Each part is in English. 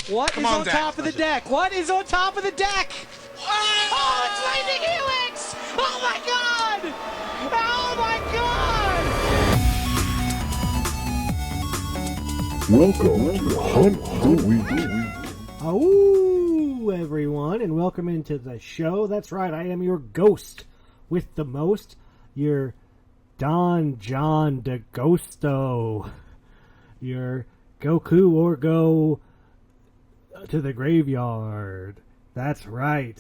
What is on top of the deck? What is on top of the deck? Oh, it's Lightning Helix! Oh my god! Oh my god! Welcome to Hunt the Week. Oh, everyone, and welcome into the show. That's right, I am your ghost with the most, your Don John DeGhosto, your Goku or go to the graveyard. That's right.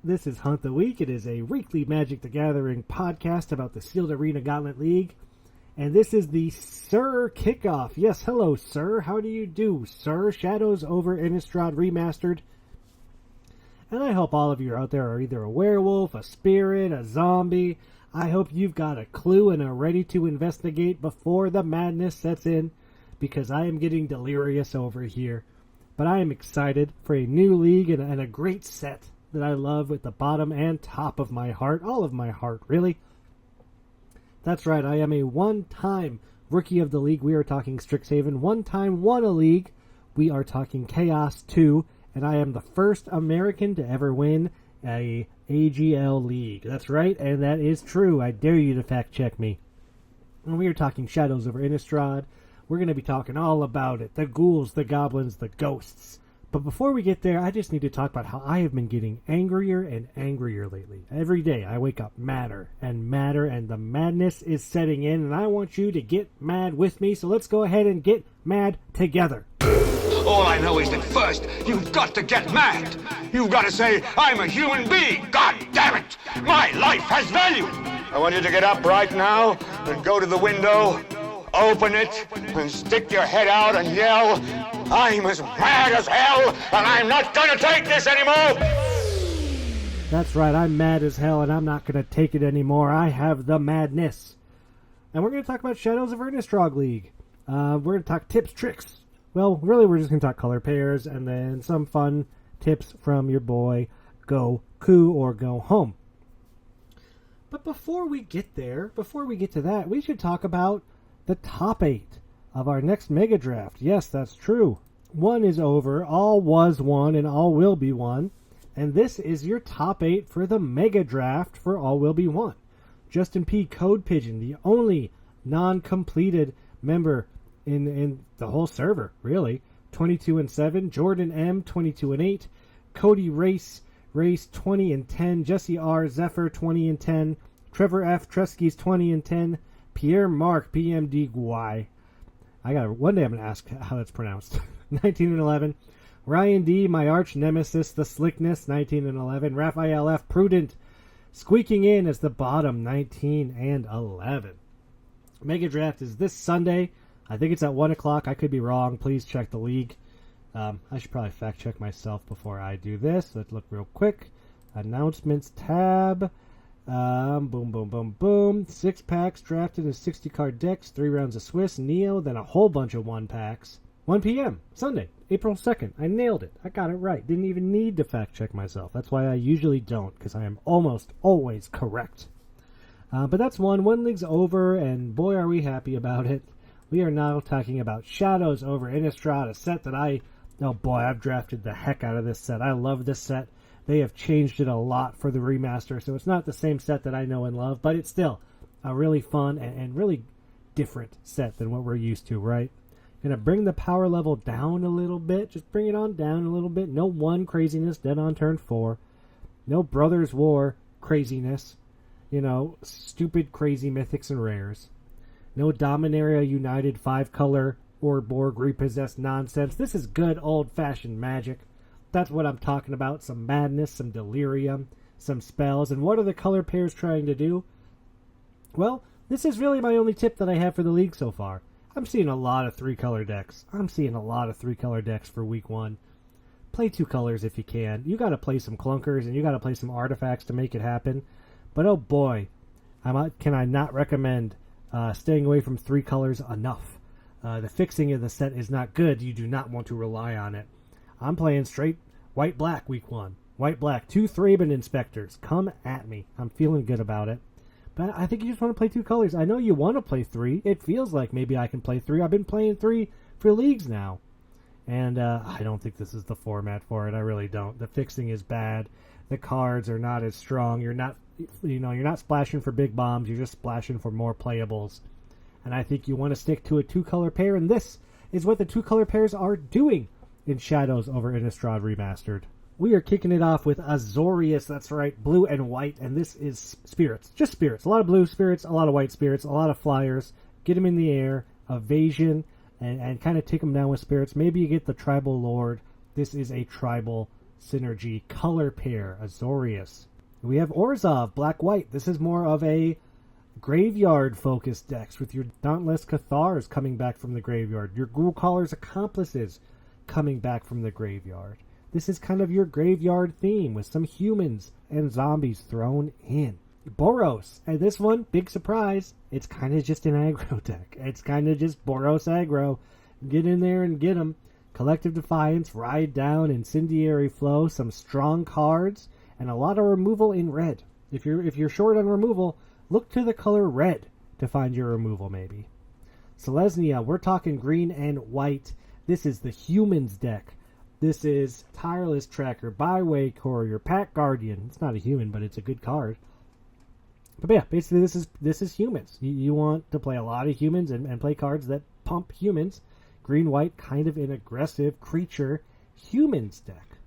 This is Hunt the Week. It is a weekly Magic the Gathering podcast about the Sealed Arena Gauntlet League. And this is the Sir Kickoff. Yes, hello, sir. How do you do, sir? Shadows over Innistrad Remastered. And I hope all of you out there are either a werewolf, a spirit, a zombie. I hope you've got a clue and are ready to investigate before the madness sets in, because I am getting delirious over here. But I am excited for a new league and a great set that I love at the bottom and top of my heart. All of my heart, really. That's right, I am a one-time rookie of the league. We are talking Strixhaven. One-time won a league. We are talking Chaos 2. And I am the first American to ever win a AGL league. That's right, and that is true. I dare you to fact-check me. And we are talking Shadows over Innistrad. We're going to be talking all about it. The ghouls, the goblins, the ghosts. But before we get there, I just need to talk about how I have been getting angrier and angrier lately. Every day I wake up madder, and the madness is setting in, and I want you to get mad with me, so let's go ahead and get mad together. All I know is that first, you've got to get mad. You've got to say, I'm a human being. God damn it! My life has value. I want you to get up right now and go to the window, open it, and stick your head out and yell, I'm as mad as hell, and I'm not going to take this anymore! That's right, I'm mad as hell, and I'm not going to take it anymore. I have the madness. And we're going to talk about Shadows of Innistrad League. We're going to talk tips, tricks. Well, really, we're just going to talk color pairs, and then some fun tips from your boy, Goku or Go Home. But before we get to that, we should talk about the top 8 of our next Mega Draft. Yes, that's true. One is over, all was won, and all will be won. And this is your top 8 for the Mega Draft for All Will Be Won. Justin P. Code Pigeon, the only non-completed member in the whole server, really. 22-7. Jordan M. 22-8. Cody Race 20-10. Jesse R. Zephyr 20-10. Trevor F. Tresky's 20-10. Pierre Mark PMD Guai. One day I'm gonna ask how that's pronounced. 19-11. Ryan D. My arch nemesis, the Slickness. 19-11. Raphael F. Prudent squeaking in as the bottom. 19-11. Mega Draft is this Sunday. I think it's at 1 o'clock. I could be wrong. Please check the league. I should probably fact check myself before I do this. Let's look real quick. Announcements tab. Boom, boom, boom, boom. 6 packs drafted in 60 card decks. 3 rounds of Swiss, Neo, then a whole bunch of 1 packs. 1 p.m. Sunday, April 2nd. I nailed it. I got it right. Didn't even need to fact check myself. That's why I usually don't, because I am almost always correct. But that's one. One league's over, and boy, are we happy about it. We are now talking about Shadows over Innistrad, a set that I've drafted the heck out of this set. I love this set. They have changed it a lot for the remaster, so it's not the same set that I know and love, but it's still a really fun and really different set than what we're used to, right? Gonna bring the power level down a little bit. Just bring it on down a little bit. No 1 craziness dead on turn 4. No Brothers War craziness. Stupid crazy mythics and rares. No Dominaria United 5-color or Borg repossessed nonsense. This is good old-fashioned Magic. That's what I'm talking about. Some madness, some delirium, some spells. And what are the color pairs trying to do? Well, this is really my only tip that I have for the league so far. I'm seeing a lot of 3-color decks. For week 1. Play 2 colors if you can. You got to play some clunkers and you got to play some artifacts to make it happen. But oh boy, can I not recommend staying away from 3 colors enough. The fixing of the set is not good. You do not want to rely on it. I'm playing straight white-black week 1. White-black. 2 Thraben Inspectors. Come at me. I'm feeling good about it. But I think you just want to play 2 colors. I know you want to play 3. It feels like maybe I can play 3. I've been playing 3 for leagues now. And I don't think this is the format for it. I really don't. The fixing is bad. The cards are not as strong. You're not splashing for big bombs. You're just splashing for more playables. And I think you want to stick to a 2-color pair, and this is what the 2-color pairs are doing in Shadows over Innistrad Remastered. We are kicking it off with Azorius, that's right, blue and white, and this is spirits. Just spirits. A lot of blue spirits, a lot of white spirits, a lot of flyers. Get them in the air, evasion, and kind of take them down with spirits. Maybe you get the Tribal Lord. This is a tribal synergy color pair, Azorius. We have Orzhov, black-white. This is more of a graveyard-focused decks with your Dauntless Cathars coming back from the graveyard. Your Ghoul-Caller's Accomplices coming back from the graveyard. This is kind of your graveyard theme with some humans and zombies thrown in. Boros, and this one, big surprise, it's kind of just an aggro deck. It's kind of just Boros aggro. Get in there and get them. Collective Defiance, Ride Down, Incendiary Flow, some strong cards, and a lot of removal in red. If you're short on removal, look to the color red to find your removal maybe. Selesnya, we're talking green and white. This is the humans deck. This is Tireless Tracker, Byway Courier, Pack Guardian. It's not a human, but it's a good card. But yeah, basically this is humans. You want to play a lot of humans and play cards that pump humans. Green-white, kind of an aggressive creature humans deck.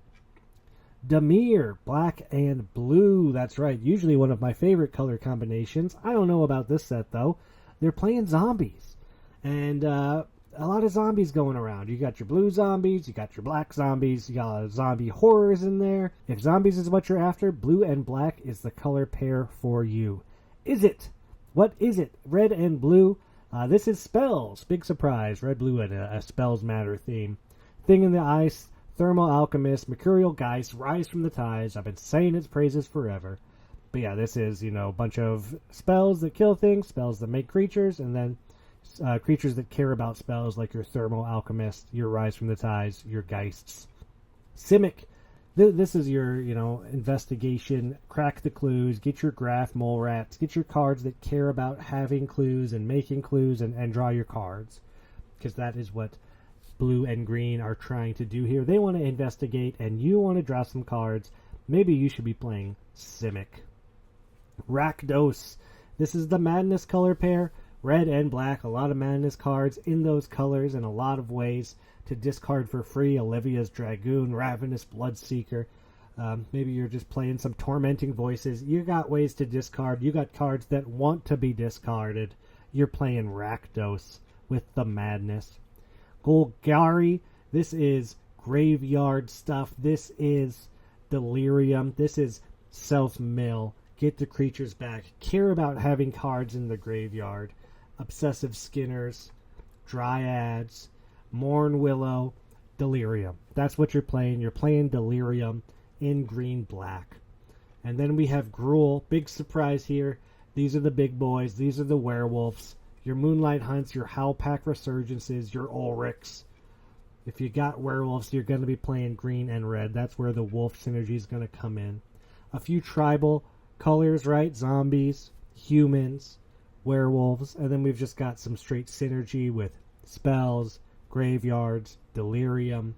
Dimir, black and blue. That's right, usually one of my favorite color combinations. I don't know about this set, though. They're playing zombies. And a lot of zombies going around. You got your blue zombies, you got your black zombies, you got zombie horrors in there. If zombies is what you're after, blue and black is the color pair for you. Is it? What is it? Red and blue. This is spells. Big surprise. Red, blue, and a spells matter theme. Thing in the Ice, Thermal Alchemist, Mercurial Geist, Rise from the Tides. I've been saying its praises forever. But yeah, this is, a bunch of spells that kill things, spells that make creatures, and then creatures that care about spells like your Thermal Alchemist, your Rise from the Tides, your Geists. Simic. This is your, investigation, crack the clues, get your graph mole rats, get your cards that care about having clues and making clues and draw your cards. Because that is what blue and green are trying to do here. They want to investigate and you want to draw some cards. Maybe you should be playing Simic. Rakdos. This is the Madness color pair. Red and black, a lot of Madness cards in those colors and a lot of ways to discard for free. Olivia's Dragoon, Ravenous Bloodseeker. Maybe you're just playing some Tormenting Voices. You got ways to discard. You got cards that want to be discarded. You're playing Rakdos with the Madness. Golgari, this is graveyard stuff. This is Delirium. This is self-mill. Get the creatures back. Care about having cards in the graveyard. Obsessive Skinners, Dryads, Morn Willow, Delirium. That's what you're playing. You're playing Delirium in green-black. And then we have Gruul. Big surprise here. These are the big boys. These are the werewolves. Your Moonlight Hunts, your Howlpack Resurgences, your Ulrics. If you got werewolves, you're going to be playing green and red. That's where the wolf synergy is going to come in. A few tribal colors, right? Zombies, humans, werewolves, and then we've just got some straight synergy with spells, graveyards, delirium.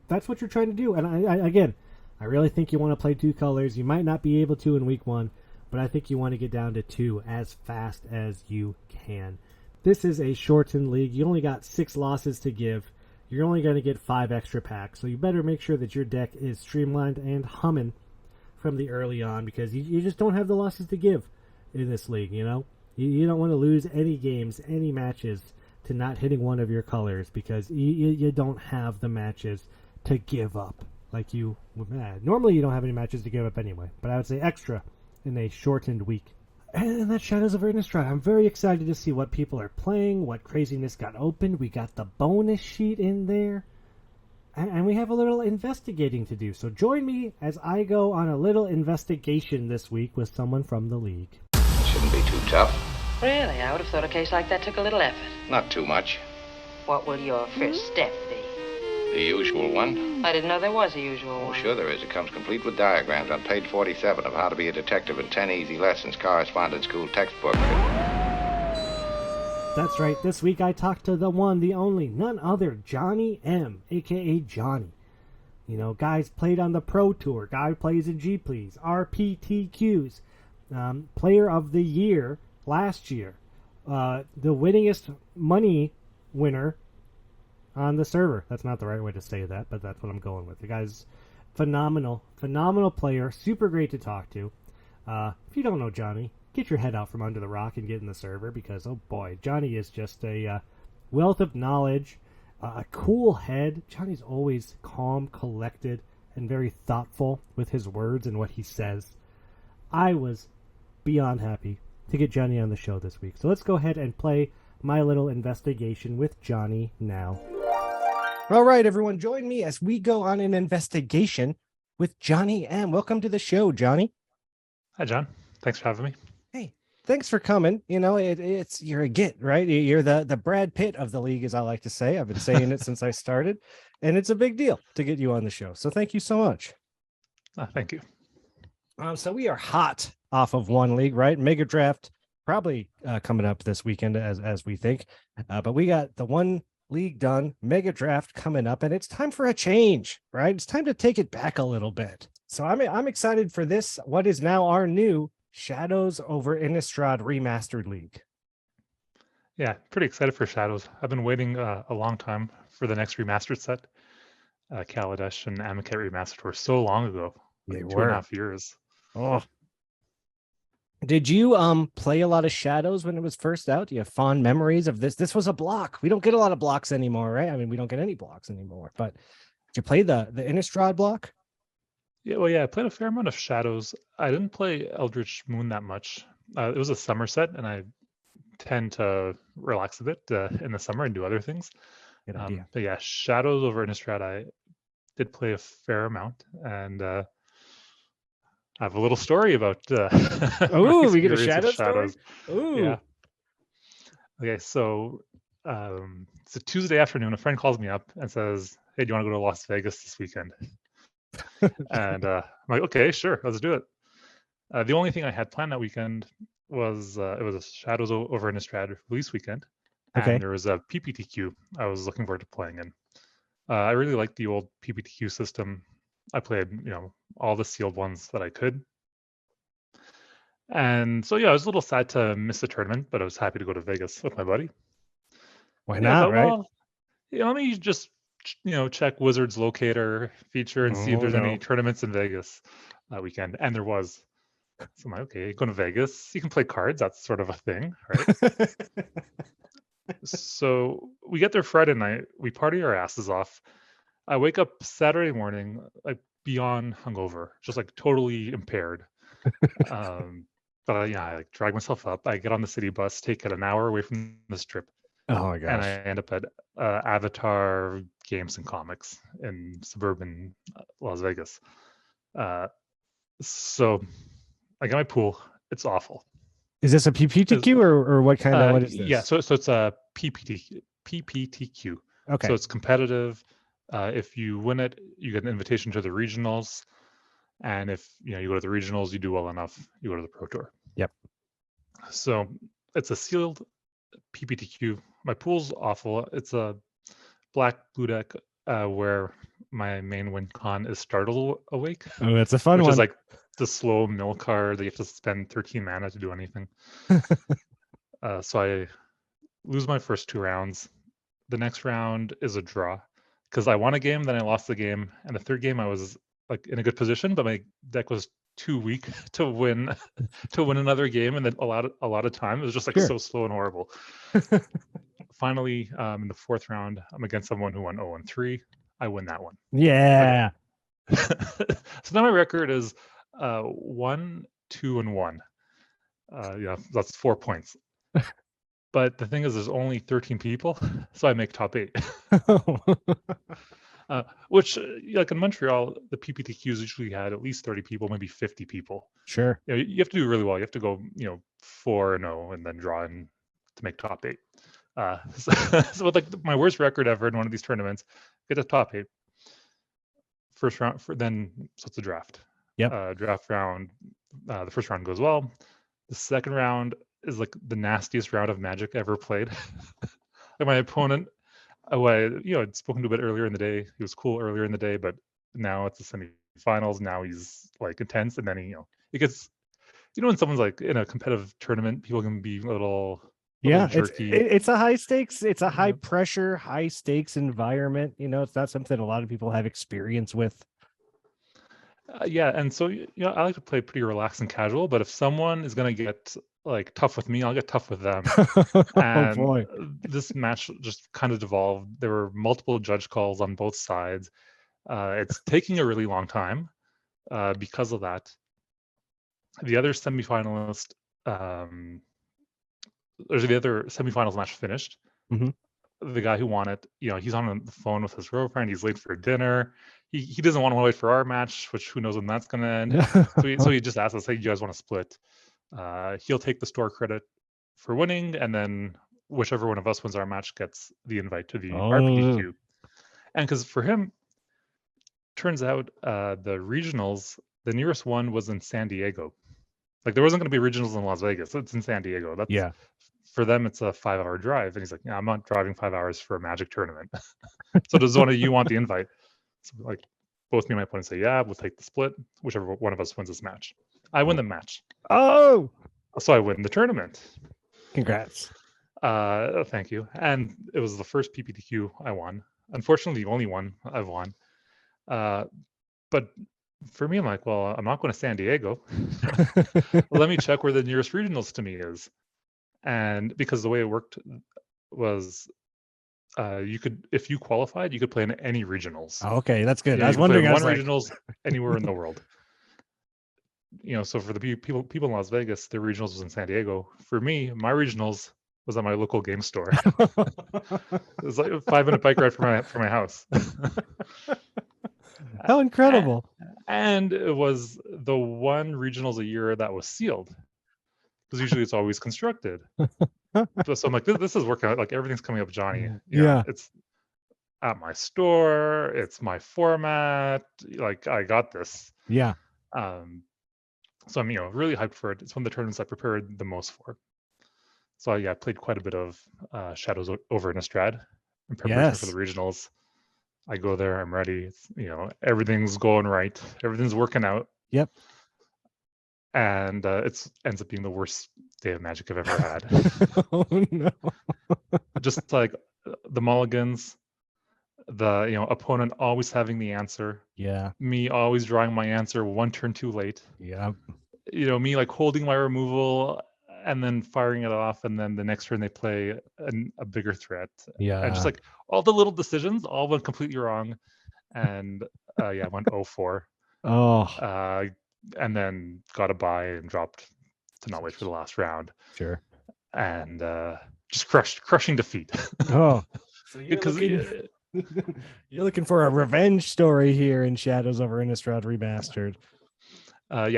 That's what you're trying to do. And I really think you want to play 2 colors. You might not be able to in week 1, but I think you want to get down to 2 as fast as you can. This is a shortened league. You only got 6 losses to give. You're only going to get 5 extra packs, so you better make sure that your deck is streamlined and humming from the early on, because you just don't have the losses to give in this league, You don't want to lose any games, any matches to not hitting one of your colors, because you don't have the matches to give up like you would. Normally you don't have any matches to give up anyway, but I would say extra in a shortened week. And that's Shadows of Innistrad. I'm very excited to see what people are playing, what craziness got opened. We got the bonus sheet in there. And we have a little investigating to do. So join me as I go on a little investigation this week with someone from the league. Shouldn't be too tough. Really? I would have thought a case like that took a little effort. Not too much. What will your first step be? The usual one. I didn't know there was a usual Oh, one. sure there is. It comes complete with diagrams on page 47 of How to Be a Detective in 10 Easy Lessons, Correspondence School textbook. That's right. This week I talked to the one, the only, none other, Johnny M, aka Johnny. You know, guys played on the Pro Tour. Guy plays in G Please, RPTQs. Player of the Year last year. The winningest money winner on the server. That's not the right way to say that, but that's what I'm going with. The guy's phenomenal player. Super great to talk to. If you don't know Johnny, get your head out from under the rock and get in the server because, oh boy, Johnny is just a wealth of knowledge, a cool head. Johnny's always calm, collected, and very thoughtful with his words and what he says. I was beyond happy to get Johnny on the show this week. So let's go ahead and play my little investigation with Johnny now. All right, everyone, join me as we go on an investigation with Johnny M. Welcome to the show, Johnny. Hi, John. Thanks for having me. Hey, thanks for coming. You know, it's you're a git, right? You're the Brad Pitt of the league, as I like to say. I've been saying it since I started, and it's a big deal to get you on the show. So thank you so much. Thank you. So we are hot off of one league, right? Mega Draft probably coming up this weekend, as we think. But we got the one league done, Mega Draft coming up, and it's time for a change, right? It's time to take it back a little bit. So I'm excited for this. What is now our new Shadows over Innistrad Remastered League? Yeah, pretty excited for Shadows. I've been waiting a long time for the next remastered set. Kaladesh and Amonkhet Remastered were so long ago, like 2.5 years. Oh, did you play a lot of Shadows when it was first out? Do you have fond memories of this? This was a block. We don't get a lot of blocks anymore, right? I mean, we don't get any blocks anymore. But did you play the Innistrad block? Yeah, I played a fair amount of Shadows. I didn't play Eldritch Moon that much. It was a summer set, and I tend to relax a bit in the summer and do other things. Good idea. But yeah, Shadows over Innistrad, I did play a fair amount, and I have a little story about. Oh, we get a Shadows. Ooh. Yeah. Okay, so it's a Tuesday afternoon. A friend calls me up and says, "Hey, do you want to go to Las Vegas this weekend?" And I'm like, okay, sure, let's do it. The only thing I had planned that weekend was it was a Shadows over Innistrad release weekend, Okay. and there was a PPTQ I was looking forward to playing in. I really liked the old PPTQ system. I played, all the sealed ones that I could. And so, yeah, I was a little sad to miss the tournament, but I was happy to go to Vegas with my buddy. Why not, right? Well, let me just, check Wizards Locator feature and see if there's any tournaments in Vegas that weekend. And there was. So I'm like, okay, going to Vegas, you can play cards. That's sort of a thing, right? So we get there Friday night. We party our asses off. I wake up Saturday morning, like beyond hungover, just like totally impaired. But I like drag myself up. I get on the city bus, take it an hour away from the strip. Oh my gosh. And I end up at Avatar Games and Comics in suburban Las Vegas. So I got my pool. It's awful. Is this a PPTQ or what kind of what is this? Yeah, so it's a PPTQ. Okay. So it's competitive. If you win it, you get an invitation to the regionals. And if you go to the regionals, you do well enough, you go to the Pro Tour. Yep. So it's a sealed PPTQ. My pool's awful. It's a black blue deck where my main win con is Startle Awake. Oh, that's a fun which one. Is like the slow mill card that you have to spend 13 mana to do anything. So I lose my first 2 rounds. The next round is a draw because I won a game, then I lost the game, and the third game I was like in a good position, but my deck was too weak to win another game, and then a lot of time. It was just like so slow and horrible. Finally, in the 4th round, I'm against someone who won 0-3. I win that one. Yeah. Okay. So now my record is 1, 2, and 1. That's 4 points. But the thing is, there's only 13 people, so I make top 8. Which, like in Montreal, the PPTQs usually had at least 30 people, maybe 50 people. Sure. You have to do really well. You have to go, 4-0 and then draw in to make top 8. So with like my worst record ever in one of these tournaments, get to top 8. First round, so it's a draft. Yep. Draft round. The first round goes well. The second round, is like the nastiest round of Magic ever played. Like my opponent, I'd spoken to a bit earlier in the day. He was cool earlier in the day, but now it's the semifinals. Now he's like intense, and then it gets, when someone's like in a competitive tournament, people can be a little jerky. It's a high stakes, it's a high pressure, high stakes environment. It's not something a lot of people have experience with. Yeah, and so I like to play pretty relaxed and casual, but if someone is gonna get like tough with me, I'll get tough with them. And boy. This match just kind of devolved. There were multiple judge calls on both sides. It's taking a really long time because of that. The other semifinalist, there's the other semifinals match finished. The guy who won it, he's on the phone with his girlfriend. He's late for dinner. He doesn't want to wait for our match, which who knows when that's going to end. So he just asked us, hey, you guys want to split? He'll take the store credit for winning, and then whichever one of us wins our match gets the invite to the RPDQ. And because for him, turns out the regionals, the nearest one was in San Diego. Like there wasn't going to be regionals in Las Vegas. It's in San Diego. For them, it's a 5-hour drive. And he's like, yeah, I'm not driving 5 hours for a Magic tournament. So does one of you want the invite? So like both me and my opponent say, yeah, we'll take the split, whichever one of us wins this match. I win the match. Oh! So I win the tournament. Congrats. Thank you. And it was the first PPTQ I won. Unfortunately, the only one I've won. But for me, I'm like, well, I'm not going to San Diego. Let me check where the nearest regionals to me is. And because the way it worked was you could, if you qualified, you could play in any regionals. Oh, okay, that's good. Yeah, I was wondering, one regionals anywhere in the world. So for the people in Las Vegas, their regionals was in San Diego. For me, my regionals was at my local game store. It was like a 5-minute bike ride from my house. How incredible! And it was the one regionals a year that was sealed, because usually it's always constructed. So I'm like, this is working out. Like everything's coming up, Johnny. It's at my store. It's my format. Like I got this. Yeah. So I'm really hyped for it. It's one of the tournaments I prepared the most for. So I played quite a bit of Shadows over Innistrad in preparation for the regionals. I go there, I'm ready. It's, everything's going right. Everything's working out. Yep. And it ends up being the worst day of Magic I've ever had. Oh no! Just like the mulligans, the opponent always having the answer. Yeah. Me always drawing my answer one turn too late. Yeah. Me like holding my removal and then firing it off, and then the next turn they play a bigger threat. Yeah. And just like all the little decisions all went completely wrong. And I went 0-4. Oh. And then got a bye and dropped to not wait for the last round. Sure. And just crushing defeat. Oh. So you're looking for a revenge story here in Shadows over Innistrad Remastered.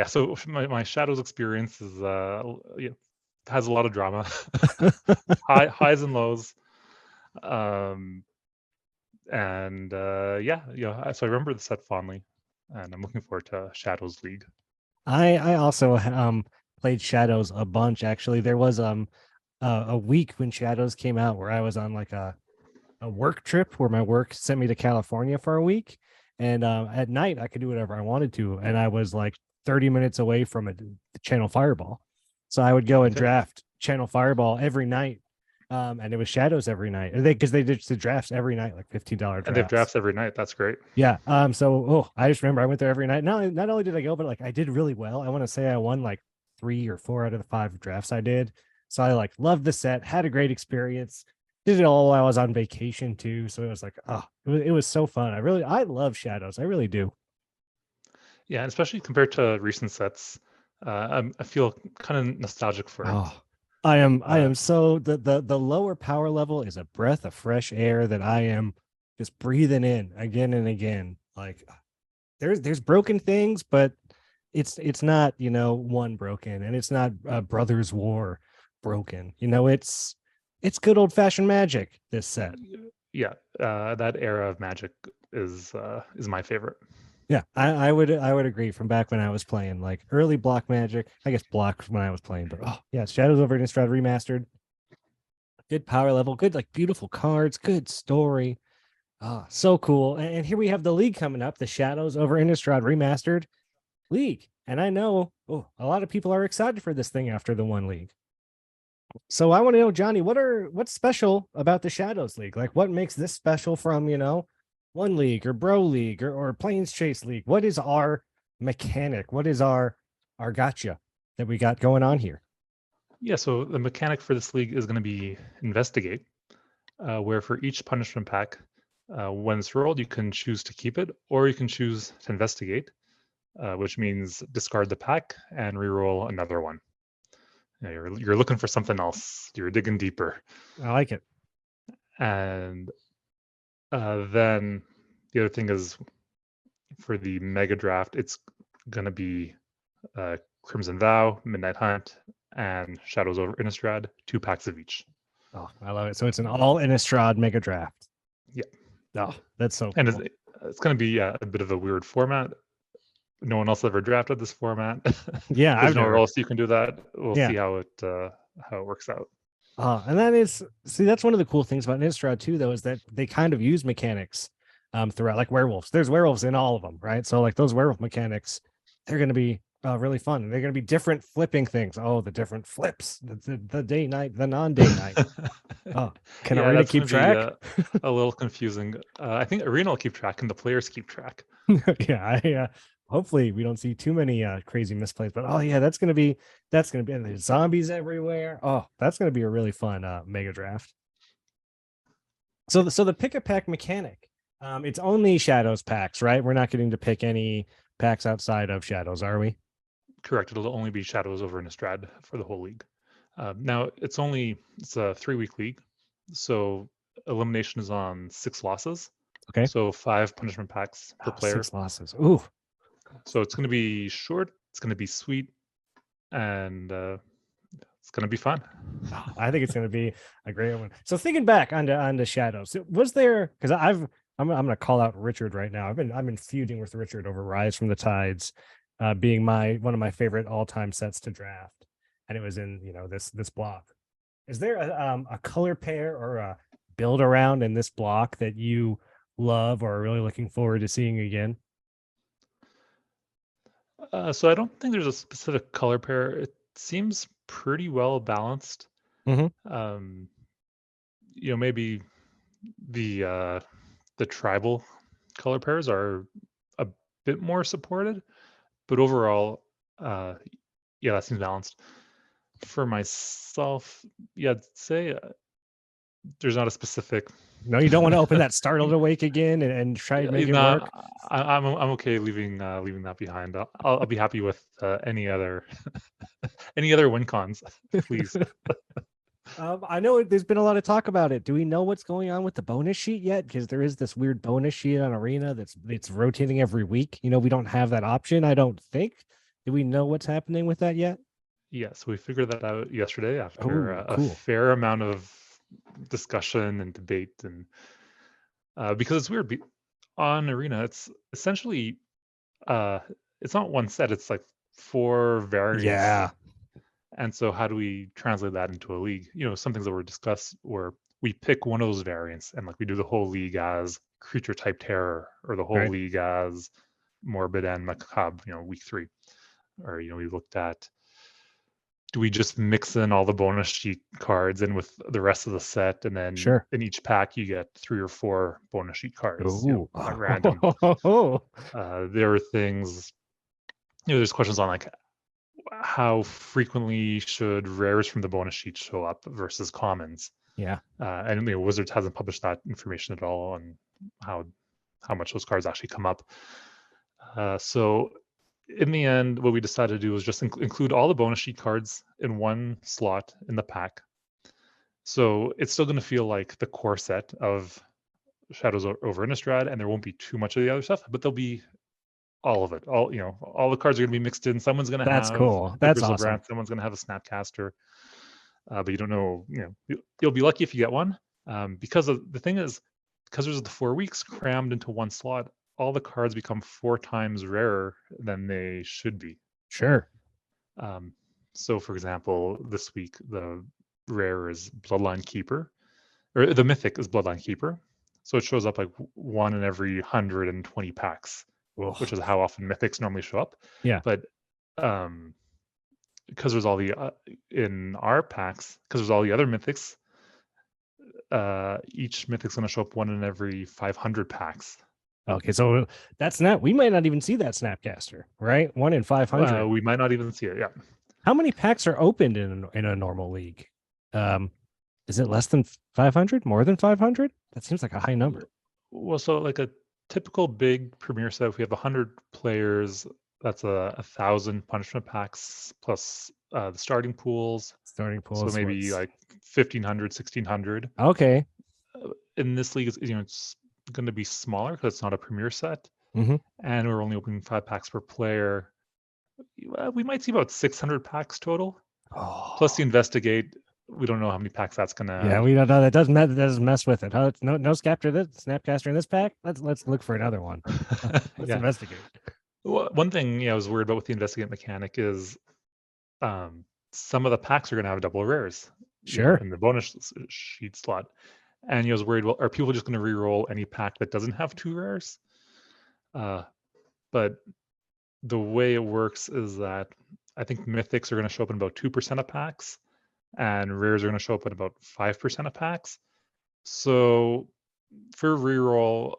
So my Shadows experience is has a lot of drama, highs and lows, so I remember the set fondly, and I'm looking forward to Shadows League. I also played Shadows a bunch. Actually, there was a week when Shadows came out where I was on like a work trip where my work sent me to California for a week, and at night I could do whatever I wanted to, and I was like 30 minutes away from a Channel Fireball. So I would go and draft Channel Fireball every night. And it was Shadows every night. Because they did the drafts every night, like $15 drafts. And they have drafts every night. That's great. Yeah. I just remember I went there every night. Not only did I go, but like I did really well. I want to say I won like 3 or 4 out of the 5 drafts I did. So I like loved the set, had a great experience. Did it all while I was on vacation too. So it was like, it was so fun. I love Shadows. I really do. Yeah, and especially compared to recent sets. I feel kind of nostalgic for it. I am so the lower power level is a breath of fresh air that I am just breathing in again and again. Like there's broken things, but it's not one broken, and it's not Brothers War broken. It's good old fashioned Magic. This set, that era of Magic is my favorite. Yeah, I would agree from back when I was playing like early block magic. I guess block when I was playing, but oh yeah, Shadows over Innistrad remastered. Good power level, good like beautiful cards, good story. Ah, so cool. And here we have the league coming up, the Shadows over Innistrad remastered league. And I know a lot of people are excited for this thing after the one league. So I want to know, Johnny, what's special about the Shadows League? Like what makes this special from, one league or bro league or planes chase league? What is our mechanic? What is our gotcha that we got going on here? Yeah, so the mechanic for this league is going to be investigate, where for each punishment pack, when it's rolled, you can choose to keep it or you can choose to investigate, which means discard the pack and reroll another one. You're looking for something else. You're digging deeper. I like it. And then the other thing is for the mega draft, it's going to be Crimson Vow, Midnight Hunt, and Shadows over Innistrad, 2 packs of each. Oh, I love it. So it's an all Innistrad mega draft. Yeah. Oh, that's so cool. And it's going to be a bit of a weird format. No one else ever drafted this format. Yeah, There's nowhere else you can do that. We'll Yeah. see how it works out. And that's one of the cool things about Innistrad too, though, is that they kind of use mechanics throughout, like werewolves. There's werewolves in all of them, right? So like those werewolf mechanics, they're going to be really fun. They're going to be different flipping things. Oh, the different flips, the day night, the non-day night. Oh, can Arena keep track? A little confusing. I think Arena will keep track and the players keep track. Yeah, hopefully we don't see too many crazy misplays. But oh yeah, that's gonna be and there's zombies everywhere. Oh, that's gonna be a really fun mega draft. So the pick a pack mechanic, it's only Shadows packs, right? We're not getting to pick any packs outside of Shadows, are we? Correct. It'll only be Shadows over Innistrad for the whole league. Now it's a 3-week league, so elimination is on 6 losses. Okay. So 5 punishment packs per player. 6 losses. Ooh. So it's going to be short. It's going to be sweet, and it's going to be fun. I think it's going to be a great one. So thinking back on the Shadows, was there, because I'm going to call out Richard right now. I've been feuding with Richard over Rise from the Tides, being one of my favorite all-time sets to draft, and it was in this block. Is there a color pair or a build around in this block that you love or are really looking forward to seeing again? So I don't think there's a specific color pair. It seems pretty well balanced. Mm-hmm. Maybe the tribal color pairs are a bit more supported, but overall, that seems balanced. For myself, I'd say there's not a specific. No, you don't want to open that Startled Awake again and try to make it work. I'm okay leaving that behind. I'll be happy with any other win cons, please. I know there's been a lot of talk about it. Do we know what's going on with the bonus sheet yet? Because there is this weird bonus sheet on Arena it's rotating every week. We don't have that option, I don't think. Do we know what's happening with that yet? Yes, we figured that out yesterday after a fair amount of discussion and debate, and because it's weird on Arena, it's essentially it's not one set, it's like 4 variants. Yeah. And so how do we translate that into a league? Some things that were discussed where we pick one of those variants and like we do the whole league as creature type terror, or the whole league as morbid and macabre, week 3. Or we looked at, do we just mix in all the bonus sheet cards in with the rest of the set, and then in each pack you get 3 or 4 bonus sheet cards at random. There are things, there's questions on like how frequently should rares from the bonus sheet show up versus commons. And Wizards hasn't published that information at all on how much those cards actually come up. So in the end, what we decided to do was just include all the bonus sheet cards in one slot in the pack. So it's still going to feel like the core set of Shadows over Innistrad, and there won't be too much of the other stuff, but there'll be all of it. All the cards are going to be mixed in. Someone's going to have cool. That's awesome. Brand, someone's going to have a Snapcaster, but you don't know. You'll be lucky if you get one. Because the thing is, because there's the 4 weeks crammed into one slot, all the cards become 4 times rarer than they should be. Sure. So, for example, this week the rare is Bloodline Keeper, or the mythic is Bloodline Keeper. So it shows up like 1 in every 120 packs, which is how often mythics normally show up. Yeah. But because there's all the in our packs, because there's all the other mythics, each mythic's going to show up 1 in every 500 packs. Okay, so that's not. We might not even see that Snapcaster, right? 1 in 500. We might not even see it. Yeah. How many packs are opened in a normal league? Is it less than 500? More than 500? That seems like a high number. Well, so like a typical big premier set, if we have 100 players, that's 1,000 punishment packs plus the starting pools. Starting pools. So maybe like 1,500, 1,600. Okay. In this league, it's going to be smaller because it's not a premier set, Mhm. and we're only opening 5 packs per player. We might see about 600 packs total. Plus the investigate. We don't know how many packs that's gonna. Yeah, we don't know. That doesn't mess with it. No Snapcaster in this pack. Let's look for another one. Let's investigate. Well, one thing I was worried about with the investigate mechanic is some of the packs are going to have double rares. Sure. In the bonus sheet slot. And I was worried, well, are people just going to re-roll any pack that doesn't have 2 rares? But the way it works is that I think mythics are going to show up in about 2% of packs, and rares are going to show up in about 5% of packs. So for re-rolling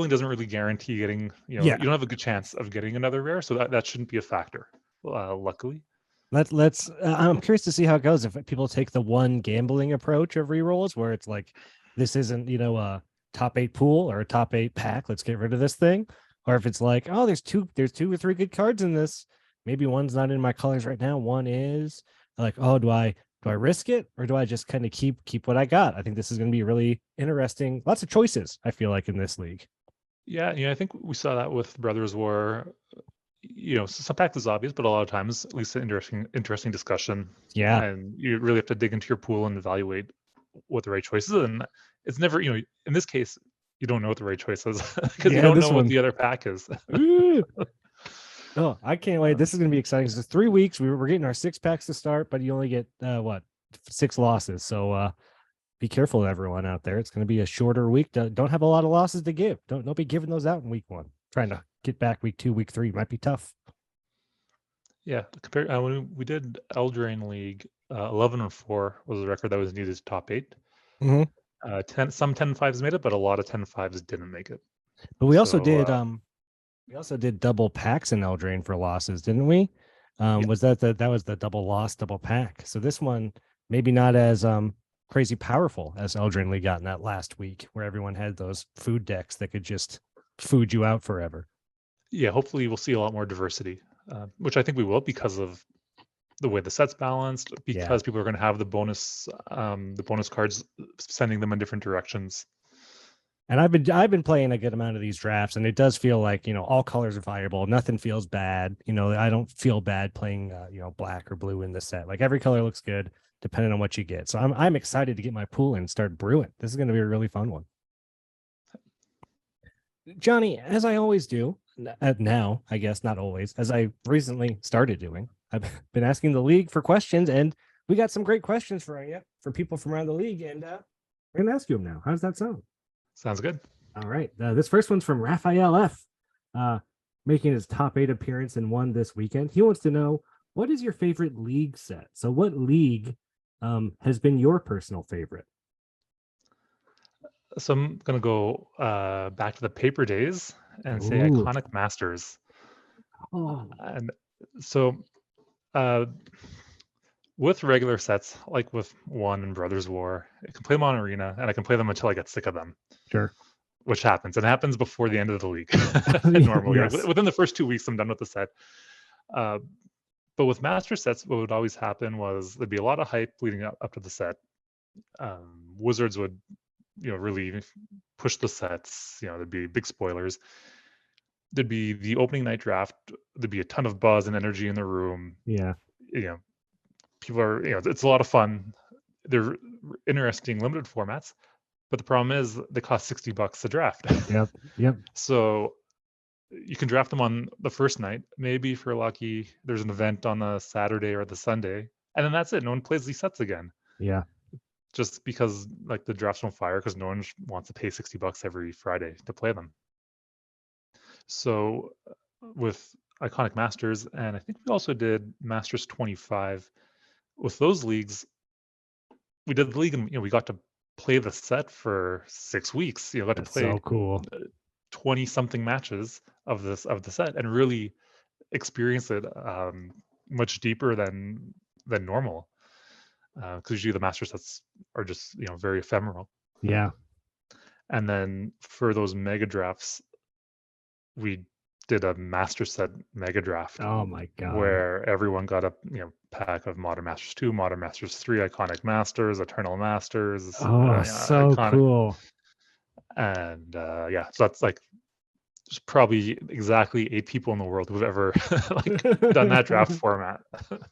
doesn't really guarantee getting, you don't have a good chance of getting another rare, so that shouldn't be a factor, luckily. Let's I'm curious to see how it goes if people take the one gambling approach of rerolls where it's like, this isn't, a top 8 pool or a top 8 pack, let's get rid of this thing. Or if it's like, oh, there's 2 or 3 good cards in this, maybe one's not in my colors right now, one is. Like, oh, do I risk it, or do I just kind of keep what I got? I think this is going to be really interesting. Lots of choices, I feel like, in this league. Yeah, I think we saw that with Brothers War. Some packs is obvious, but a lot of times, at least an interesting discussion. Yeah. And you really have to dig into your pool and evaluate what the right choice is. And it's never, in this case, you don't know what the right choice is because you don't know what the other pack is. Oh, I can't wait. This is going to be exciting. It's 3 weeks. We're getting our 6 packs to start, but you only get 6 losses. So be careful, everyone out there. It's going to be a shorter week. Don't have a lot of losses to give. Don't be giving those out in week 1. Trying to get back week 2, week 3 might be tough. Yeah, when we did Eldraine League, 11-4 was the record that was needed to top 8. Mm-hmm. Some 10-5s made it, but a lot of 10-5s didn't make it. But we also did double packs in Eldraine for losses, didn't we? Was that was the double loss, double pack? So this one maybe not as crazy powerful as Eldraine League got in that last week, where everyone had those food decks that could just food you out forever. Yeah, hopefully we'll see a lot more diversity, which I think we will because of the way the set's balanced, because people are going to have the bonus cards, sending them in different directions. And I've been playing a good amount of these drafts, and it does feel like, all colors are viable. Nothing feels bad. I don't feel bad playing, black or blue in this set. Like, every color looks good depending on what you get. So I'm excited to get my pool and start brewing. This is going to be a really fun one. Johnny, as I always do, now, I guess not always, as I recently started doing, I've been asking the league for questions, and we got some great questions for you, for people from around the league, and we're going to ask you them now. How does that sound? Sounds good. All right. This first one's from Raphael F., making his top 8 appearance in one this weekend. He wants to know, what is your favorite league set? So what league has been your personal favorite? So I'm going to go back to the paper days and say Iconic Masters. And so with regular sets, like with One and Brothers War, I can play them on Arena, and I can play them until I get sick of them. Sure. Which happens. It happens before the end of the league. Normally. Yes. Within the first 2 weeks, I'm done with the set. But with Master sets, what would always happen was there'd be a lot of hype leading up to the set. Wizards would really push the sets. There'd be big spoilers. There'd be the opening night draft. There'd be a ton of buzz and energy in the room. Yeah. People are, it's a lot of fun. They're interesting limited formats, But the problem is they cost $60 to draft. Yep. So you can draft them on the first night. Maybe if you're lucky, there's an event on the Saturday or the Sunday, and then that's it. No one plays these sets again. Yeah. Just because like the drafts don't fire because no one wants to pay $60 every Friday to play them. So with Iconic Masters, and I think we also did Masters 25. With those leagues, we did the league, and we got to play the set for 6 weeks. Got to That's play so cool. 20 something matches of the set and really experience it much deeper than normal. Because usually the master sets are just very ephemeral. Yeah. And then for those mega drafts, we did a master set mega draft. Oh my god! Where everyone got a pack of Modern Masters 2, Modern Masters 3, Iconic Masters, Eternal Masters. Oh, so iconic. Cool! And so that's like there's probably exactly 8 people in the world who've ever done that draft format.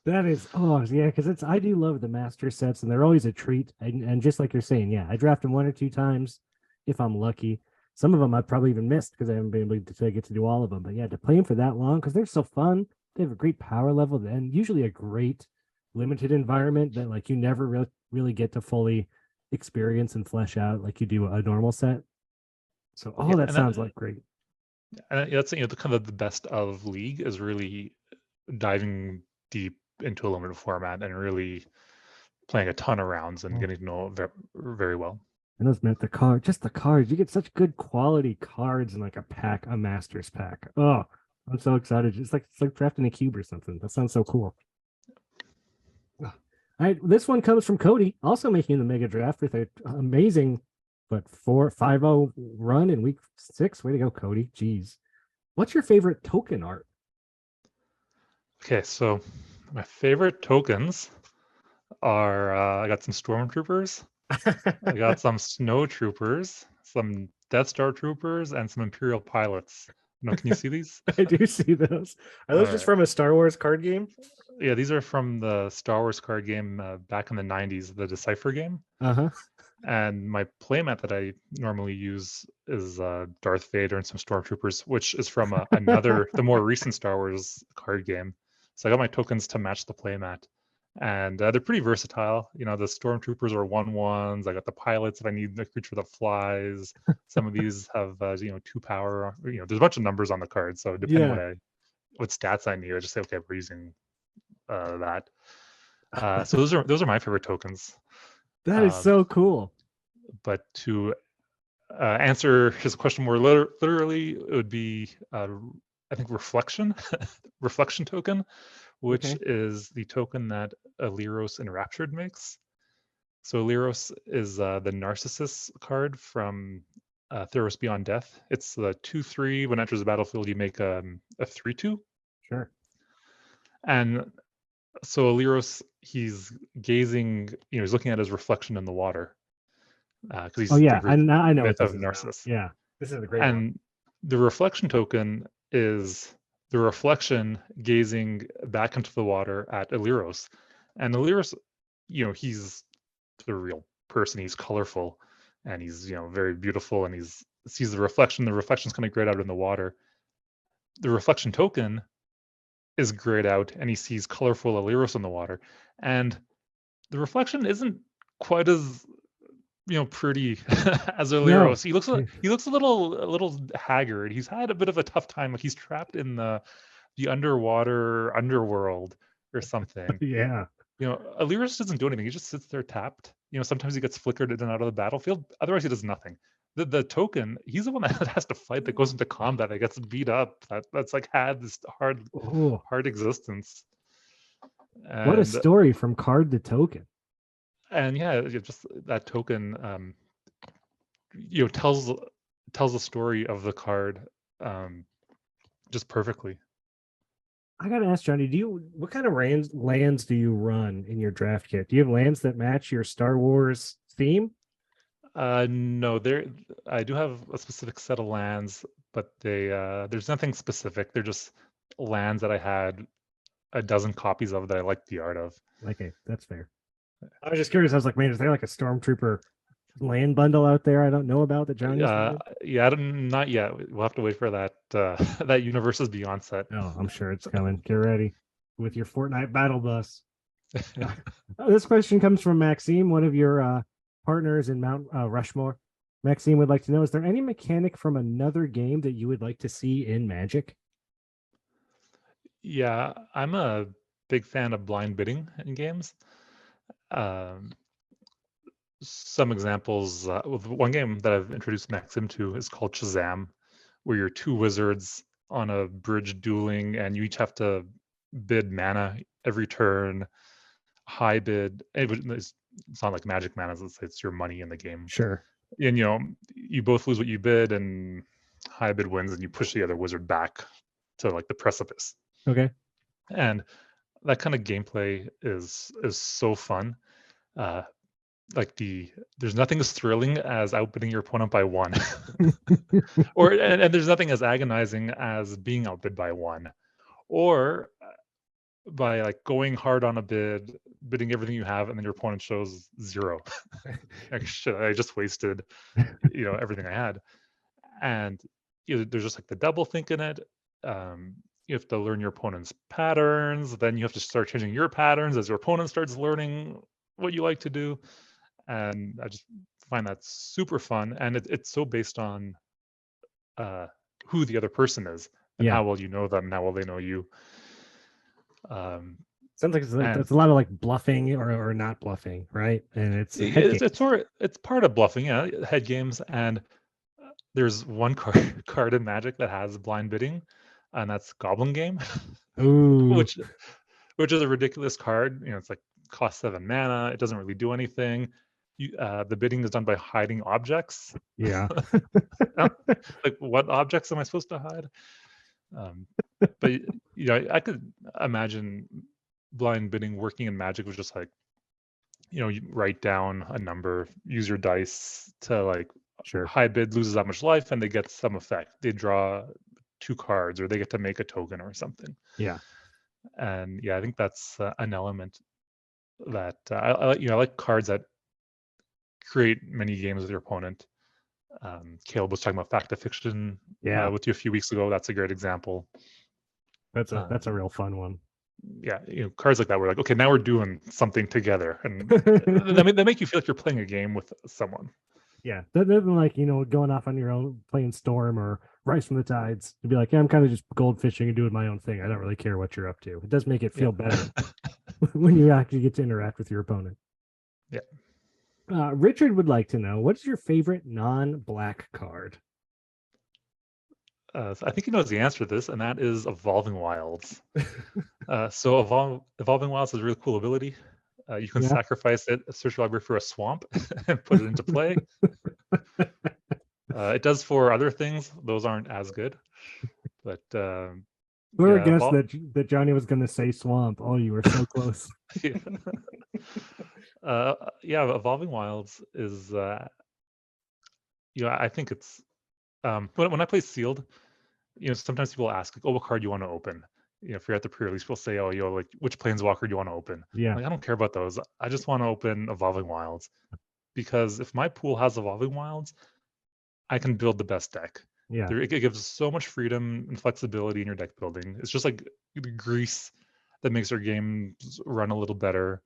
That is, because I do love the master sets, and they're always a treat. And just like you're saying, I draft them 1 or 2 times if I'm lucky. Some of them I've probably even missed because I haven't been able to get to do all of them. But to play them for that long because they're so fun. They have a great power level and usually a great limited environment that you never really get to fully experience and flesh out like you do a normal set. So that sounds like great. And that's the kind of the best of League is really diving deep into a limited format and really playing a ton of rounds and getting to know it very, very well. And those meant the cards. You get such good quality cards in like a Masters pack. Oh, I'm so excited. It's like drafting a cube or something. That sounds so cool. All right, this one comes from Cody, also making the mega draft with an amazing 5-0 run in week 6. Way to go, Cody. Jeez. What's your favorite token art? Okay, so my favorite tokens are I got some Stormtroopers. I got some Snow Troopers, some Death Star Troopers, and some Imperial Pilots. Can you see these? I do see those. Are those just from a Star Wars card game? Yeah, these are from the Star Wars card game back in the 90s, the Decipher game. Uh-huh. And my playmat that I normally use is Darth Vader and some Stormtroopers, which is from the more recent Star Wars card game. So I got my tokens to match the playmat. And they're pretty versatile. The Stormtroopers are 1/1s. I got the pilots if I need the creature that flies. Some of these have 2 power. There's a bunch of numbers on the card. So depending what stats I need, I just say, okay, we're using that. So those are my favorite tokens. That is so cool. But to answer his question more literally, it would be I think reflection token, which is the token that Aliros Enraptured makes. So Aliros is the Narcissus card from Theros Beyond Death. It's the 2/3. When it enters the battlefield, you make a 3/2. Sure. And so Aliros, he's gazing, he's looking at his reflection in the water. He's I know myth of Narcissus. Yeah, this is a great one. The reflection token is the reflection gazing back into the water at Aliros. And Aliros, he's the real person. He's colorful and he's, very beautiful, and he sees the reflection. The reflection's kind of grayed out in the water. The reflection token is grayed out and he sees colorful Aliros in the water. And the reflection isn't quite as pretty as Aliros. No. He looks a little haggard. He's had a bit of a tough time. Like he's trapped in the underwater underworld or something. Yeah. Aliros doesn't do anything. He just sits there tapped. Sometimes he gets flickered in and out of the battlefield. Otherwise, he does nothing. The token, he's the one that has to fight, that goes into combat, that gets beat up, that's like had this hard existence. And what a story from card to token. And just that token tells the story of the card just perfectly. I gotta ask, Johnny, what kind of lands do you run in your draft kit? Do you have lands that match your Star Wars theme? No, I do have a specific set of lands, but there's nothing specific. They're just lands that I had a dozen copies of that I liked the art of. Okay, that's fair. I was just curious. I was like, man, is there like a Stormtrooper land bundle out there I don't know about that Johnny's Yeah, not yet. We'll have to wait for that that Universes Beyond set. Oh, I'm sure it's coming. Get ready with your Fortnite battle bus. This question comes from Maxime, one of your partners in Mount Rushmore. Maxime would like to know: is there any mechanic from another game that you would like to see in Magic? Yeah, I'm a big fan of blind bidding in games. Um, some examples with one game that I've introduced Maxim to is called Shazam, where you're two wizards on a bridge dueling, and you each have to bid mana every turn. High bid. It's not like Magic mana; it's your money in the game. Sure. And you both lose what you bid, and high bid wins, and you push the other wizard back to like the precipice. Okay. And that kind of gameplay is so fun. There's nothing as thrilling as outbidding your opponent by one, and there's nothing as agonizing as being outbid by one, or by like going hard on a bid, bidding everything you have, and then your opponent shows 0. Like, shit, I just wasted, everything I had. And there's just like the double think in it. You have to learn your opponent's patterns. Then you have to start changing your patterns as your opponent starts learning what you like to do. And I just find that super fun. And it's so based on who the other person is and how well you know them and how well they know you. Sounds like it's a lot of like bluffing or not bluffing, right? And it's part of bluffing, yeah, head games. And there's one card in Magic that has blind bidding, and that's Goblin Game. Ooh. which is a ridiculous card. It's like cost 7 mana. It doesn't really do anything. The bidding is done by hiding objects. Yeah. Like, what objects am I supposed to hide? But I could imagine blind bidding working in Magic was just like, you write down a number, use your dice to like, sure, high bid loses that much life, and they get some effect. They draw 2 cards, or they get to make a token or something. Yeah. And yeah, I think that's an element that I like cards that create many games with your opponent. Caleb was talking about Fact or Fiction with you a few weeks ago. That's a great example. That's a real fun one. Yeah, cards like that were like, okay, now we're doing something together, and they make you feel like you're playing a game with someone. Yeah, they're like going off on your own, playing Storm or Rise from the Tides. To be like, yeah, I'm kind of just gold fishing and doing my own thing. I don't really care what you're up to. It does make it feel better when you actually get to interact with your opponent. Yeah. Richard would like to know, what's your favorite non-black card? So I think he knows the answer to this, and that is Evolving Wilds. So Evolving Wilds is a really cool ability. You can sacrifice it, search your library for a swamp, and put it into play. It does 4 other things; those aren't as good. But whoever guessed that Johnny was going to say swamp? Oh, you were so close. Evolving Wilds is, I think it's when I play Sealed, sometimes people ask, like, oh, what card do you want to open? If you're at the pre-release, we'll say, oh, like, which Planeswalker do you want to open? Yeah. Like, I don't care about those. I just want to open Evolving Wilds, because if my pool has Evolving Wilds, I can build the best deck. Yeah. It gives so much freedom and flexibility in your deck building. It's just like the grease that makes our games run a little better.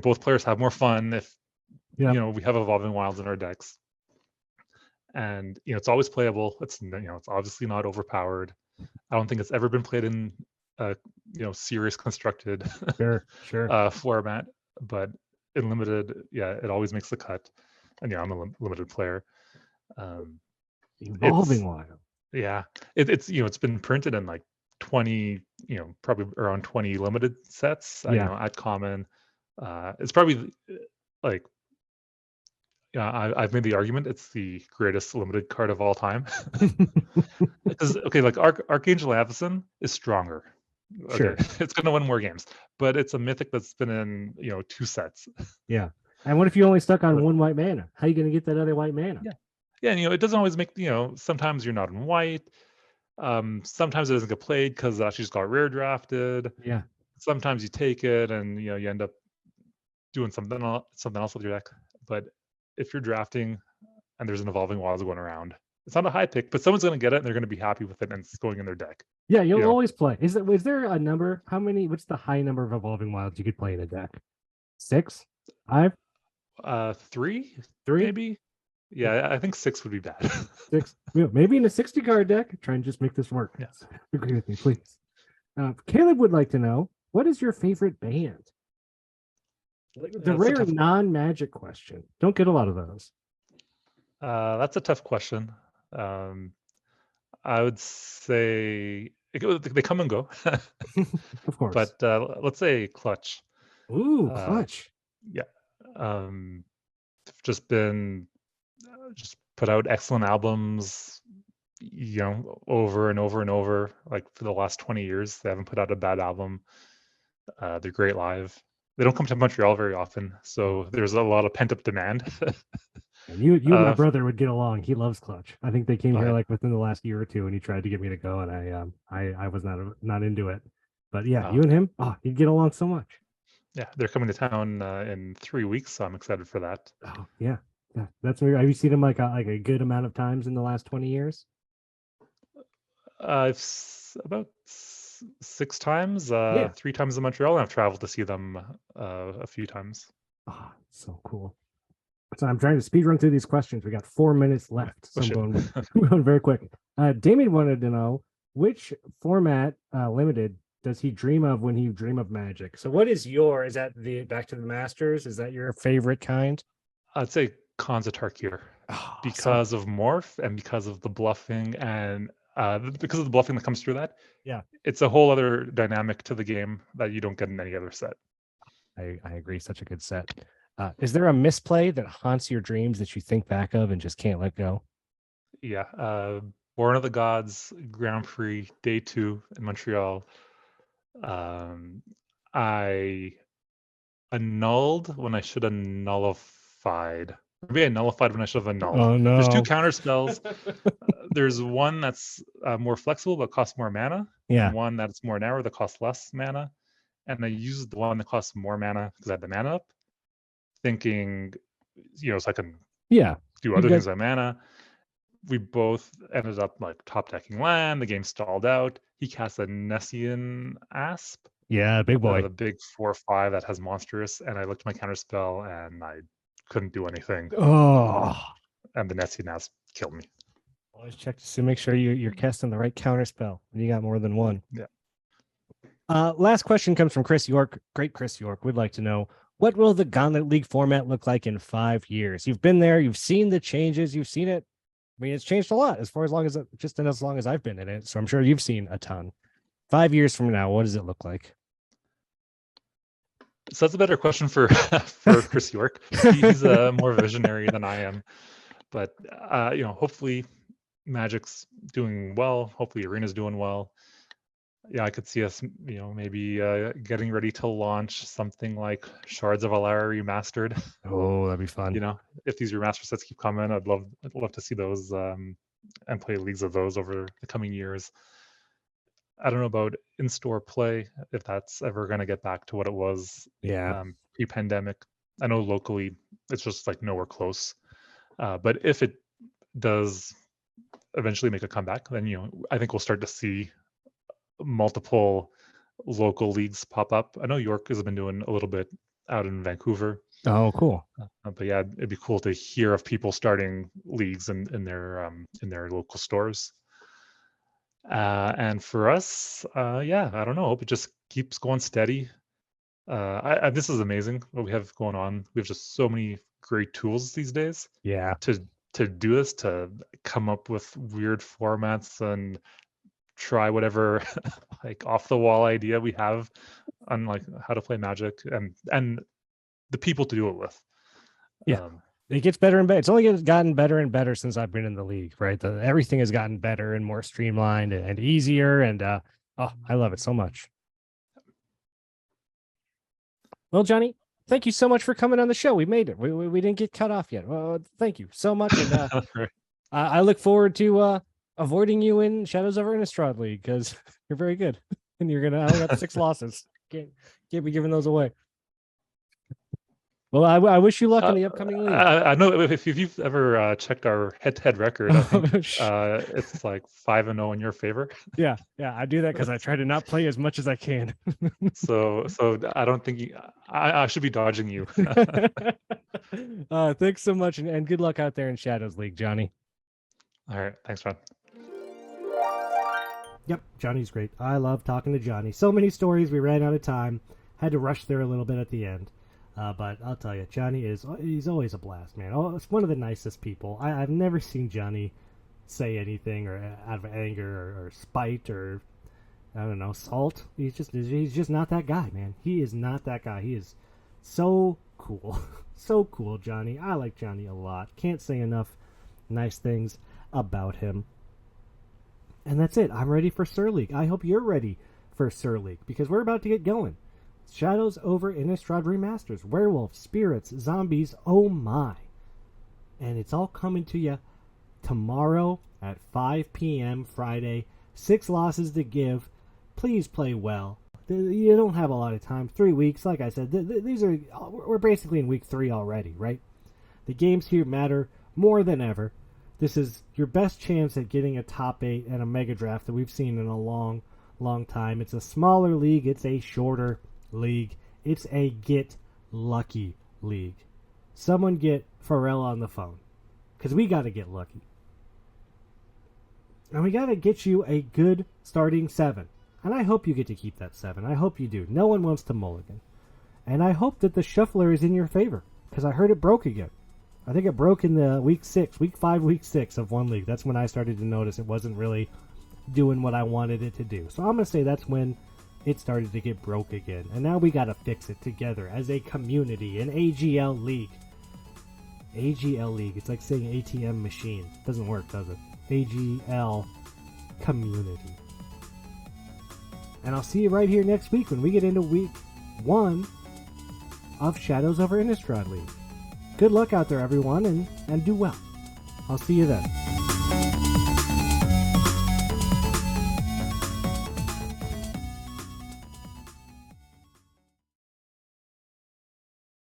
Both players have more fun if we have Evolving Wilds in our decks. And it's always playable. It's it's obviously not overpowered. I don't think it's ever been played in serious constructed format, but in limited, it always makes the cut. And I'm a limited player. Evolving Wild. Yeah, it's been printed in like 20, probably around 20 limited sets. At common, it's probably like. I've made the argument it's the greatest limited card of all time. Because like Archangel Avacyn is stronger. Okay. Sure, it's going to win more games, but it's a mythic that's been in 2 sets. Yeah, and what if you only stuck on 1 white mana? How are you going to get that other white mana? Yeah, and it doesn't always make sometimes you're not in white. Sometimes it doesn't get played because she just got rare drafted. Yeah. Sometimes you take it and you end up doing something else with your deck, but if you're drafting and there's an Evolving Wilds going around, it's not a high pick, but someone's going to get it and they're going to be happy with it and it's going in their deck. Yeah, you'll You know? always play. Is there a number? What's the high number of Evolving Wilds you could play in a deck? 6? 5? 3? 3? Maybe? Yeah, I think 6 would be bad. 6? Yeah, maybe in a 60 card deck. Try and just make this work. Yes. Agree with me, please. Caleb would like to know, what is your favorite band? The That's a rare tough- non-Magic question. Don't get a lot of those. That's a tough question. I would say they come and go, Of course. but let's say Clutch. Ooh, Clutch. Yeah, just been just put out excellent albums, over and over and over. Like for the last 20 years, they haven't put out a bad album. They're great live. They don't come to Montreal very often, so there's a lot of pent up demand. And you and my brother would get along. He loves Clutch. I think they came here like within the last year or two, and he tried to get me to go, and I was not into it. But yeah, you and him, you'd get along so much. Yeah, they're coming to town in 3 weeks, so I'm excited for that. Oh yeah, that's weird. Have you seen him like a good amount of times in the last 20 years? About 6 times, 3 times in Montreal, and I've traveled to see them a few times. Oh, so cool. So I'm trying to speed run through these questions. We got 4 minutes left. So I'm going very quick. Damien wanted to know, which format limited does he dream of when he dream of Magic? So what is that the Back to the Masters? Is that your favorite kind? I'd say Khans Tarkir because of Morph and because of the bluffing and because of the bluffing that comes through that. Yeah, it's a whole other dynamic to the game that you don't get in any other set. I agree. Such a good set. Is there a misplay that haunts your dreams that you think back of and just can't let go? Yeah. Born of the Gods Grand Prix Day 2 in Montreal. I annulled when I should have nullified. Maybe I nullified when I should have annulled. Oh no! There's 2 counter spells. There's one that's more flexible but costs more mana. Yeah. And one that's more narrow that costs less mana. And I used the one that costs more mana because I had the mana up, thinking, so I can do other things with mana. We both ended up like top decking land. The game stalled out. He cast a Nessian Asp. Yeah, big boy. The big 4/5 that has monstrous. And I looked at my counter spell and I couldn't do anything. Oh. And the Nessian Asp killed me. Always check to make sure you're casting the right counter spell. You got more than one. Yeah. Last question comes from Chris York. Great Chris York would like to know, what will the Gauntlet League format look like in 5 years? You've been there. You've seen the changes. You've seen it. I mean, it's changed a lot as long as I've been in it. So I'm sure you've seen a ton. 5 years from now, what does it look like? So that's a better question for Chris York. He's more visionary than I am. But hopefully Magic's doing well. Hopefully Arena's doing well. Yeah, I could see us, maybe getting ready to launch something like Shards of Alara Remastered. Oh, that'd be fun. If these remaster sets keep coming, I'd love to see those and play leagues of those over the coming years. I don't know about in-store play, if that's ever going to get back to what it was pre-pandemic. I know locally it's just like nowhere close. But if it does eventually make a comeback, then I think we'll start to see multiple local leagues pop up. I know York has been doing a little bit out in Vancouver. Oh, cool. But yeah, it'd be cool to hear of people starting leagues in their local stores. And for us, I don't know. Hope it just keeps going steady. This is amazing what we have going on. We have just so many great tools these days. Yeah. To do this, to come up with weird formats and try whatever like off the wall idea we have on like how to play Magic and the people to do it with. It gets better and better. It's only gotten better and better since I've been in the league, right? Everything has gotten better and more streamlined and easier. And I love it so much. Well, Johnny, thank you so much for coming on the show. We made it. We didn't get cut off yet. Well, thank you so much. And I look forward to avoiding you in Shadows of Innistrad League because you're very good. And I only got 6 losses. Can't be giving those away. Well, I wish you luck in the upcoming league. I know if you've ever checked our head-to-head record, I think it's like 5-0 in your favor. Yeah, I do that because I try to not play as much as I can. So I don't think I should be dodging you. Thanks so much, and good luck out there in Shadows League, Johnny. All right, thanks, Ron. Yep, Johnny's great. I love talking to Johnny. So many stories, we ran out of time. Had to rush there a little bit at the end. But I'll tell you, Johnny he's always a blast, man. Oh, it's one of the nicest people. I've never seen Johnny say anything or out of anger or spite or, I don't know, salt. He's just not that guy, man. He is not that guy. He is so cool. So cool, Johnny. I like Johnny a lot. Can't say enough nice things about him. And that's it. I'm ready for Sur League. I hope you're ready for Sur League because we're about to get going. Shadows over Innistrad Remasters. Werewolves, spirits, zombies, oh my. And it's all coming to you tomorrow at 5 p.m. Friday. 6 losses to give. Please play well. You don't have a lot of time. 3 weeks, like I said. We're basically in week 3 already, right? The games here matter more than ever. This is your best chance at getting a top 8 and a mega draft that we've seen in a long, long time. It's a smaller league. It's a shorter league. It's a get lucky league. Someone get Pharrell on the phone because we got to get lucky. And we got to get you a good starting 7. And I hope you get to keep that 7. I hope you do. No one wants to mulligan. And I hope that the shuffler is in your favor because I heard it broke again. I think it broke in the week 5, week 6 of one league. That's when I started to notice it wasn't really doing what I wanted it to do. So I'm going to say that's when it started to get broke again. And now we got to fix it together as a community, an AGL league. AGL league. It's like saying ATM machine. Doesn't work, does it? AGL community. And I'll see you right here next week when we get into week 1 of Shadows over Innistrad League. Good luck out there, everyone, and do well. I'll see you then.